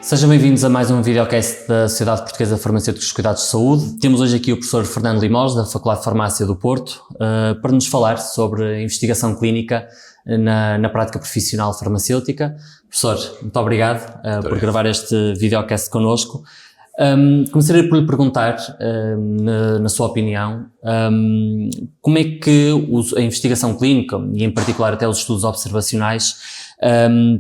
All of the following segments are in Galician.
Sejam bem-vindos a mais um videocast da Sociedade Portuguesa de Farmacêuticos e Cuidados de Saúde. Temos hoje aqui o professor Fernando Limoges, da Faculdade de Farmácia do Porto, para nos falar sobre a investigação clínica na prática profissional farmacêutica. Professor, muito obrigado por gravar este videocast connosco. Começaria por lhe perguntar, na sua opinião, como é que a investigação clínica, e em particular até os estudos observacionais,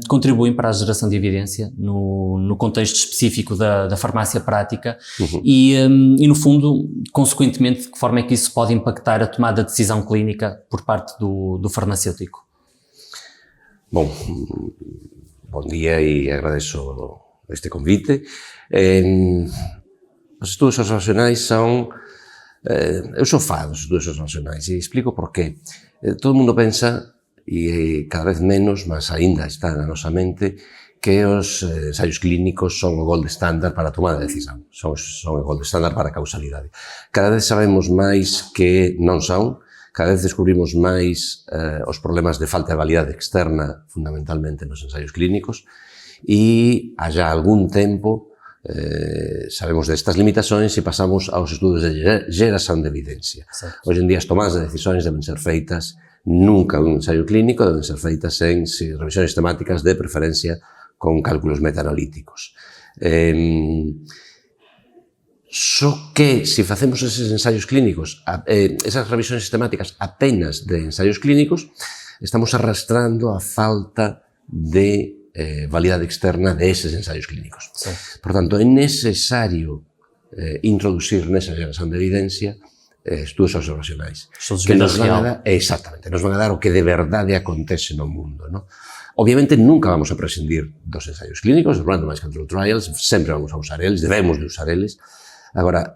contribuem para a geração de evidência no contexto específico da farmácia prática e, no fundo, consequentemente, de que forma é que isso pode impactar a tomada de decisão clínica por parte do farmacêutico? Bom dia e agradeço este convite. Os estudos observacionais são... eu sou fã dos estudos observacionais e explico porquê. Todo mundo pensa, e cada vez menos, mas ainda está na nosa mente, que os ensaios clínicos son o gold standard para a tomada de decisão, son o gold standard para a causalidade. Cada vez sabemos máis que non son, cada vez descubrimos máis os problemas de falta de validade externa, fundamentalmente nos ensaios clínicos, e há já algún tempo sabemos destas limitações e pasamos aos estudos de geração de evidencia. Hoxe en día as tomadas de decisões deben ser feitas nunca un ensaio clínico, deben ser feitas en revisións temáticas, de preferencia con cálculos metaanalíticos. Só que, se facemos eses ensaios clínicos, esas revisións sistemáticas apenas de ensaios clínicos, estamos arrastrando a falta de validade externa deses ensaios clínicos. Sí. Por tanto, é necesario introducir nesa geración de evidencia estudos observacionais. Estudos que nos van real. a dar, exactamente, nos van a dar o que de verdade acontece no mundo, ¿no? Obviamente, nunca vamos a prescindir dos ensaios clínicos, os randomized control trials, sempre vamos a usar eles, debemos de usar eles. Agora,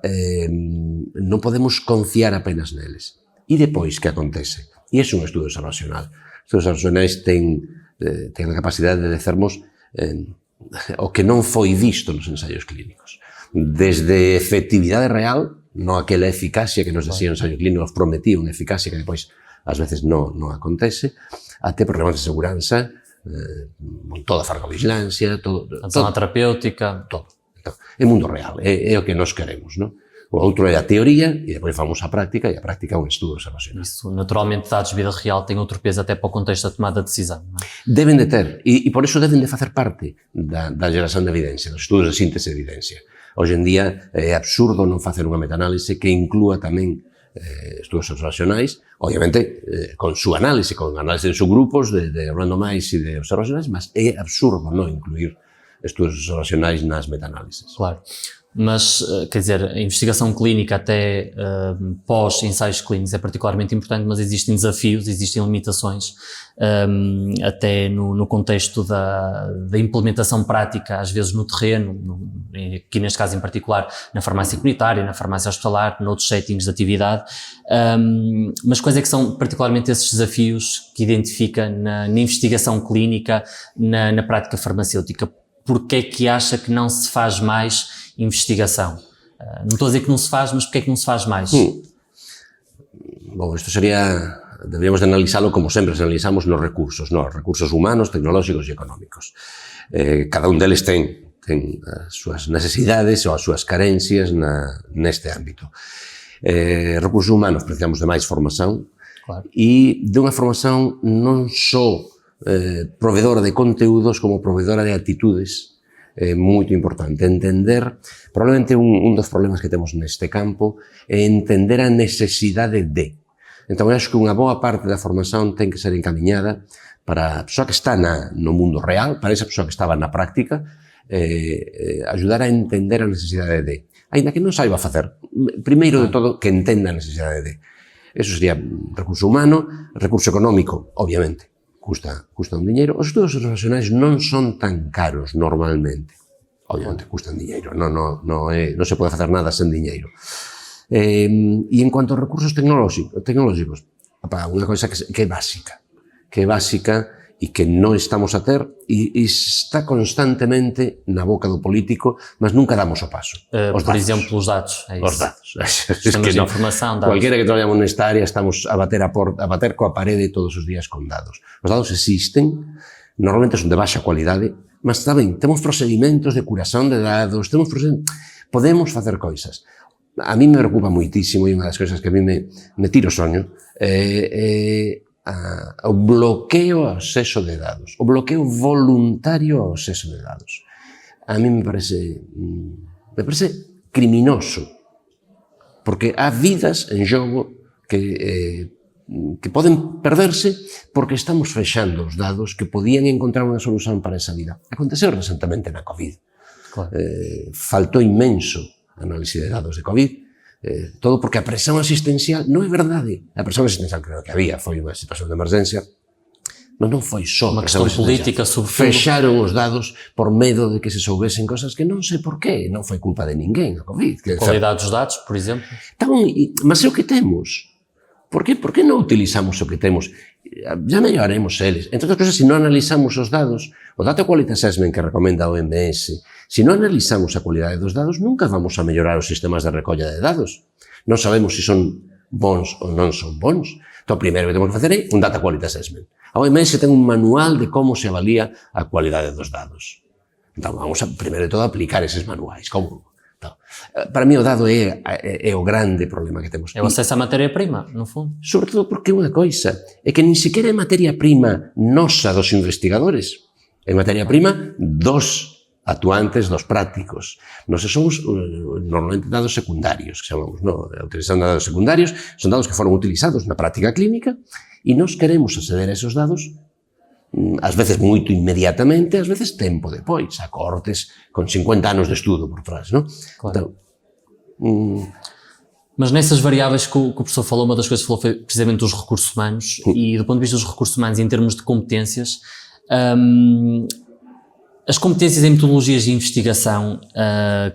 non podemos confiar apenas neles. E depois, que acontece? E é un estudo observacional. Os estudos observacionais ten a capacidade de dizermos o que non foi visto nos ensaios clínicos. Desde efectividade real, non aquela eficacia que nos decía o ensaio clínico, nos prometía unha eficacia que depois ás veces non acontece, até problemas de seguranza, toda a farmacovigilancia, A zona terapêutica. todo. Entón, é mundo real, é o que nós queremos, non? O outro é a teoría e depois vamos á práctica, e a práctica é un estudo observacional. Isso, naturalmente, dados de vida real têm outro peso até para o contexto da tomada de decisão, não é? Deben de ter, e por iso deben de facer parte da geración de evidencia, dos estudos de síntese de evidencia. Hoxe en día é absurdo non facer unha metaanálise que inclúa tamén estudos observacionais, obviamente con súa análise, con análise de subgrupos, de randomized e de observacionais, mas é absurdo non incluir estudos observacionais nas metaanálises. Claro. Mas, quer dizer, a investigação clínica até pós-ensaios clínicos é particularmente importante, mas existem desafios, existem limitações, até no contexto da implementação prática, às vezes no terreno, aqui neste caso em particular, na farmácia comunitária, na farmácia hospitalar, noutros settings de atividade. Mas quais é que são particularmente esses desafios que identifica na investigação clínica, na prática farmacêutica? Porque é que acha que não se faz mais investigação? Não estou a dizer que não se faz, mas porque é que não se faz mais? Bom, isto sería... Deberíamos de analizarlo como sempre analizamos nos recursos humanos, tecnolóxicos e económicos. Cada un deles ten as súas necesidades ou as súas carencias neste ámbito. Recursos humanos precisamos de máis formación, Claro. e de unha formación non só provedora de conteúdos como provedora de atitudes. É moito importante entender, probablemente un dos problemas que temos neste campo é entender a necesidade de. Entón, eu acho que unha boa parte da formación ten que ser encaminhada para a persoa que está no mundo real, para esa persoa que estaba na práctica, ayudar a entender a necesidade de. Ainda que non saiba facer, primeiro de todo, que entenda a necesidade de. Eso sería recurso humano, recurso económico, obviamente. Custa un diñeiro. Os estudos observacionais non son tan caros normalmente. Obviamente, custan diñeiro. Non se pode facer nada sen diñeiro. E en cuanto aos recursos tecnolóxicos, unha coisa que é básica e que non estamos a ter e está constantemente na boca do político, mas nunca damos o paso. Por exemplo, os dados. É isso. Os dados. Sistemas de informação, dados. Cualquiera que traballamos nesta área estamos a bater coa parede todos os días con dados. Os dados existen, normalmente son de baixa cualidade, mas está ben, temos procedimentos de curación de dados, podemos facer coisas. A mí me preocupa moitísimo, e unha das coisas que a mí me tira o soño, o bloqueo ao acceso de dados, o bloqueo voluntario ao acceso de dados. A mí me parece criminoso, porque há vidas en xogo que poden perderse porque estamos fechando os dados que podían encontrar unha solución para esa vida. Aconteceu recentemente na COVID. Claro. Faltou inmenso análise de dados de COVID, todo porque a presión asistencial, non é verdade, a presión asistencial creo que había, foi unha situación de emergencia, mas non foi só unha questão política, fexaron os dados por medo de que se soubesen cosas que non sei por qué, non foi culpa de ninguén a COVID. A qualidade dos dados, por exemplo? Mas é o que temos. Por que non utilizamos o que temos? Ya melloraremos eles. Entre outras cousas, se non analizamos os dados, o Data Quality Assessment que recomenda a OMS, se non analizamos a cualidade dos dados, nunca vamos a mellorar os sistemas de recolla de dados. Non sabemos se son bons ou non son bons. Entón, o primeiro que temos que facer é un Data Quality Assessment. A OMS ten un manual de como se avalía a cualidade dos dados. Entón, vamos a, primeiro de todo, aplicar eses manuais. Como? Para mí o dado é o grande problema que temos. É o acesso á materia-prima, no fundo. Sobre todo porque unha coisa é que nin sequera é materia-prima nosa dos investigadores, é materia-prima dos actuantes, dos prácticos. Nós somos normalmente dados secundarios, que chamamos, non? A utilización de dados secundarios son dados que foron utilizados na práctica clínica e nós queremos acceder a esos dados ás veces moito inmediatamente, ás veces tempo depois, a cortes con 50 anos de estudo por trás, non? Claro. Então, mas nessas variáveis que o professor falou, uma das coisas que falou foi precisamente os recursos humanos, e do ponto de vista dos recursos humanos em termos de competências, as competências em metodologias de investigação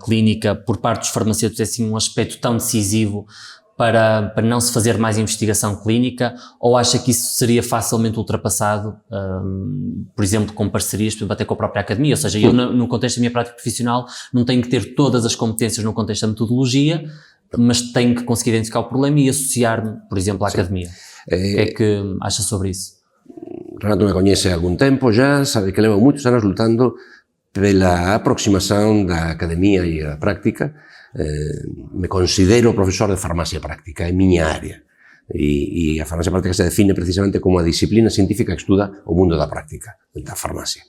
clínica por parte dos farmacêuticos é assim um aspecto tão decisivo para não se fazer mais investigação clínica, ou acha que isso seria facilmente ultrapassado, por exemplo, com parcerias, por exemplo, até com a própria academia? Ou seja, eu no contexto da minha prática profissional não tenho que ter todas as competências no contexto da metodologia, mas tenho que conseguir identificar o problema e associar-me, por exemplo, à academia. O que é que acha sobre isso? Renato me coñece há algún tempo já, sabe que levo moitos anos lutando pela aproximación da academia e a práctica. Me considero profesor de farmacia práctica, é miña área, e a farmacia práctica se define precisamente como a disciplina científica que estuda o mundo da práctica, da farmacia.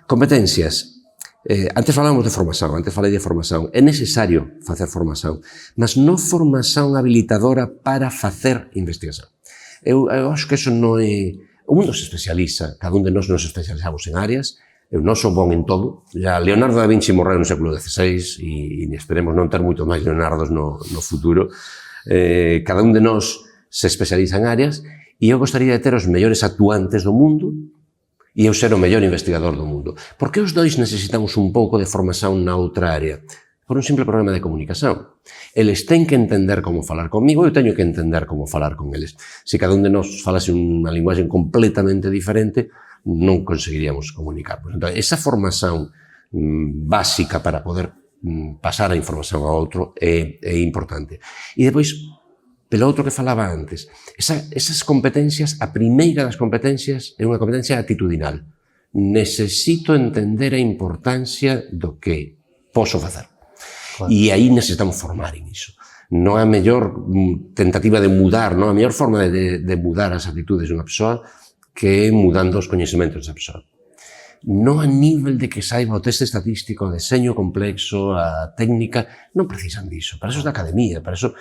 Competencias, antes falamos de formación, antes falei de formación, é necesario facer formación, mas non formación habilitadora para facer investigación. Eu acho que eso non é... O mundo se especializa, cada un de nós nos especializamos en áreas. Eu non son bon en todo. Ya Leonardo da Vinci morreu no século XVI e esperemos non ter moito máis Leonardos no futuro. Cada un de nós se especializa en áreas e eu gostaría de ter os mellores actuantes do mundo e eu ser o mellor investigador do mundo. Por que os dois necesitamos un pouco de formación na outra área? Por un simple problema de comunicación. Eles ten que entender como falar comigo, eu teño que entender como falar con eles. Se cada un de nós falase unha linguaxe completamente diferente, non conseguiríamos comunicarnos. Entón, esa formación básica para poder pasar a información a outro é importante. E depois, pelo outro que falaba antes, esas competencias, a primeira das competencias é unha competencia actitudinal. Necesito entender a importancia do que posso facer. Claro. E aí necesitamos formar en iso. Non a mellor tentativa de mudar, non a mellor forma de mudar as actitudes de unha persoa que é mudando os coñecementos da persoa. Non a nivel de que saiba o teste estatístico, o deseño complexo, a técnica, non precisan diso. Para eso é da academia, para eso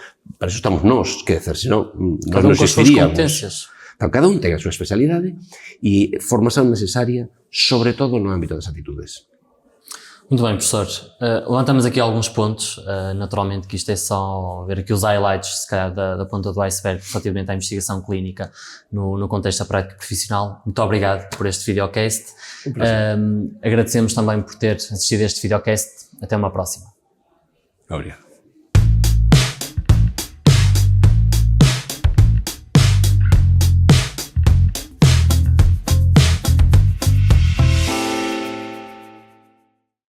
estamos nós, que dizer, senón nós non existiríamos. Cada un ten a súa especialidade e formación necesaria, sobre todo no ámbito das actitudes. Muito bem, professor. Levantamos aqui alguns pontos, naturalmente que isto é só ver aqui os highlights, se calhar, da ponta do iceberg relativamente à investigação clínica no contexto da prática profissional. Muito obrigado por este videocast. Agradecemos também por ter assistido a este videocast. Até uma próxima. Obrigado.